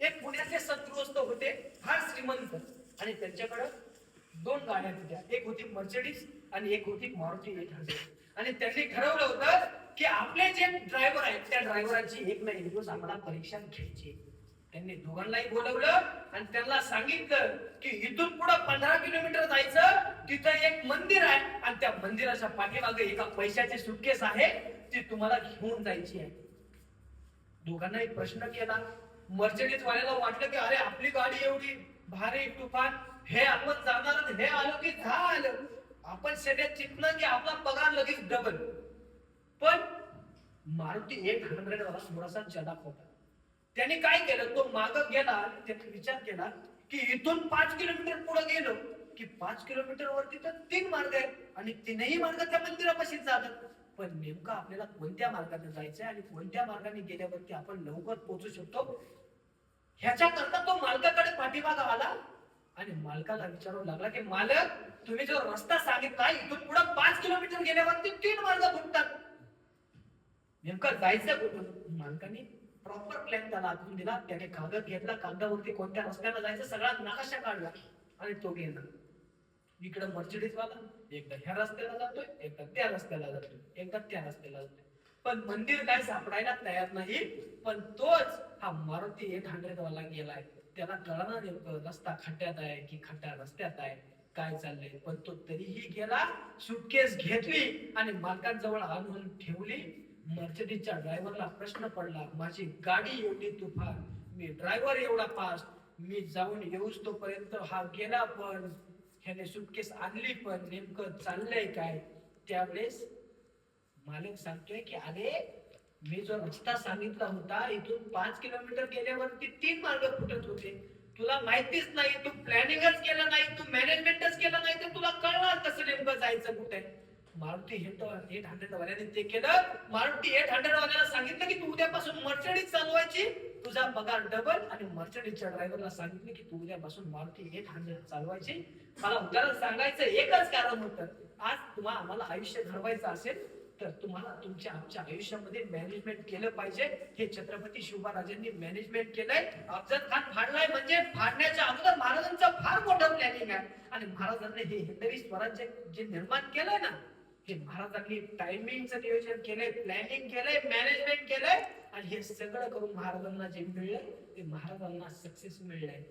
एक पुण्यातले संतगृहस्थ होते, फार श्रीमंत, आणि त्यांच्याकडे दोन गाड्या होत्या. एक होती मर्सिडीज आणि एक होती मारुती 800. आणि त्यांनी ठरवलं होतं की आपले जे ड्रायव्हर आहेत त्या ड्रायव्हरांची एक ना एक दिवस आम्हाला परीक्षा घ्यायची. त्यांनी दोघांनाही बोलवलं आणि त्यांना सांगितलं की इथून पुढे 15 किलोमीटर जायचं, तिथं एक मंदिर आहे आणि त्या मंदिराच्या पाठीमागे एका पैशाची सुटकेस आहे, ती तुम्हाला घेऊन जायची आहे. दोघांना एक प्रश्न केला. मर्सिडीज वाल्याला वाटलं की अरे आपली गाडी एवढी भारी तुफान, हे आपण जाणार, हे आलो की झालं, आपण सगळ्यात चितलं की आपला पगार लगेच डबल. पण मारुती 800 वाला थोडासा चलाक होता. त्याने काय केलं, तो माग गेला आणि त्याने विचार केला की इथून 5 किलोमीटर पुढे गेलो की 5 किलोमीटर वरती तर 3 मार्ग आहेत आणि तीनही मार्ग त्या मंदिरापाशी जातात. पण नेमकं आपल्याला कोणत्या मार्गाने जायचंय आणि कोणत्या मार्गाने गेल्यावरती आपण लवकर पोहोचू शकतो, ह्याच्या करता तो मालकाकडे पाठीमागा आला आणि मालकाला विचारू लागला की मालक, तुम्ही जो रस्ता सांगितला इथून पुढे 5 किलोमीटर गेल्यावरती 3 मार्ग फुटतात, नेमकं जायचं कुठून? मालकाने प्रॉपर प्लॅन त्याला आखून दिला. त्याने कागद घेतला, कागदावरती कोणत्या रस्त्याला जायचं सगळा नकाशा काढला आणि तो गेला. इकडे मर्सिडीज वाला एकदा ह्या रस्त्याला जातोय, एकदा त्या रस्त्याला जातोय, एकदा त्या रस्त्याला जातोय, पण मंदिर काय सापडायला तयार नाही. पण तोच हा मारुती 800 वाला गेलाय, त्याला कळणार नेमकं रस्ता खड्ड्यात आहे की खड्डा रस्त्यात आहे, काय चाललंय. पण तो तरीही गेला, सुटकेस घेतली आणि मालकांजवळ आणून ठेवली. मर्सिडीजच्या ड्रायव्हरला प्रश्न पडला, माझी गाडी एवढी तुफान, मी ड्रायव्हर एवढा फास्ट, मी जाऊन येऊच तोपर्यंत हा गेला, पण ह्याने सुटकेस आणली पण, नेमकं चाललंय काय? त्यावेळेस मालक सांगतोय की अरे, मी जो रस्ता सांगितला होता इथून 5 किलोमीटर गेल्यावरती 3 मार्ग फुटत होते, तुला माहितीच नाही, तू प्लॅनिंगच केलं नाही, तू मॅनेजमेंटच केलं नाही, तर तुला कळणार कसं नेमकं जायचं कुठे? मारुती 800 वाल्याने ते केलं. मारुती 800 वाल्याला सांगितलं की तू उद्यापासून मर्सिडीज चालवायची, तुझा पगार डबल. आणि मर्सिडीजच्या ड्रायव्हरला सांगितलं की तू उद्यापासून मारुती 800 चालवायची. मला उदाहरण सांगायचं एकच कारण होतं, आज तुम्हाला आम्हाला आयुष्य घडवायचं असेल तर तुम्हाला तुमच्या आमच्या आयुष्यामध्ये मॅनेजमेंट केलं पाहिजे. हे छत्रपती शिवराजांनी मॅनेजमेंट केलंय. अफजल खान फाडलाय म्हणजे फाडण्याच्या अगोदर महाराजांचं फार मोठं प्लॅनिंग आहे. आणि महाराजांनी हे हिंदवी स्वराज्य जे निर्माण केलंय ना, हे महाराजांनी टायमिंगचं नियोजन केलंय, प्लॅनिंग केलंय, मॅनेजमेंट केलंय, आणि हे सगळं करून महाराजांना जे मिळलं ते महाराजांना सक्सेस मिळलंय.